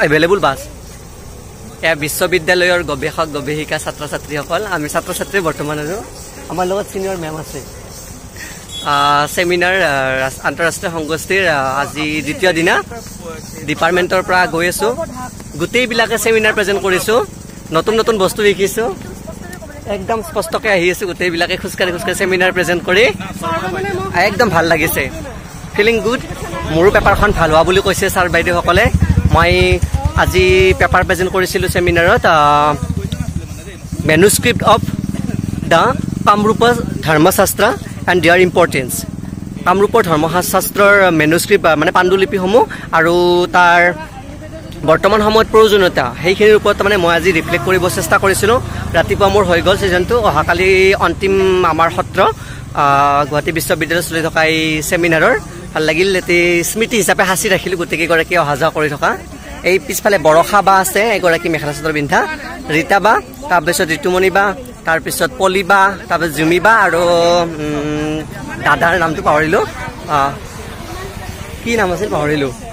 available bus এয়া বিশ্ববিদ্যালয়ৰ গৱেষক গৱেষিকা ছাত্ৰ ছাত্ৰীসকল আমি ছাত্ৰ ছাত্ৰী বৰ্তমান আৰু আমাৰ লগত সিনিয়ৰ মেম আছে সেমিনাৰ আন্তঃৰাষ্ট্ৰীয় সংগোষ্ঠীৰ আজি দ্বিতীয় দিনা ডিপাৰ্টমেণ্টৰ পৰা গৈ আছো গোটেইবিলাকে সেমিনাৰ প্ৰেজেন্ট কৰিছো নতুন নতুন বস্তু দেখিছো একদম স্পষ্টকৈ আহি আছে গোটেইবিলাকে খুচকাৰি সেমিনাৰ প্ৰেজেন্ট কৰি একদম ভাল লাগিছে ফিলিং গুড মোৰো পেপাৰখন ভাল হোৱা বুলি কৈছে ছাৰ বাইদেউসকলে মই আজি পেপাৰ প্ৰেজেন্ট কৰিছিলো সেমিনাৰত manuscript of the Kamrup Dharmashastra and their importance কামৰূপৰ ধৰ্মশাস্ত্ৰৰ মেনুস্ক্ৰিপ্ট মানে পাণ্ডুলিপিসমূহ আৰু তাৰ বৰ্তমান সময়ত প্ৰয়োজনীয়তা সেইখিনিৰ ওপৰত মানে মই আজি ৰিফ্লেক্ট কৰিব চেষ্টা কৰিছিলোঁ ৰাতিপুৱা মোৰ হৈ গ'ল ছিজনটো অহাকালি অন্তিম আমাৰ সত্ৰ গুৱাহাটী বিশ্ববিদ্যালয়ত চলি থকা এই ছেমিনাৰৰ ভাল লাগিল এটি স্মৃতি হিচাপে সাঁচি ৰাখিলোঁ গোটেইকেইগৰাকী অহা যোৱা কৰি থকা এই পিছফালে বৰষা বা আছে এগৰাকী মেখেলা চাদৰ পিন্ধা ৰীতা বা তাৰপিছত ঋতুমণি বা তাৰপিছত পলি বা তাৰপিছত জুমি বা আৰু দাদাৰ নামটো পাহৰিলোঁ কি নাম আছিল পাহৰিলোঁ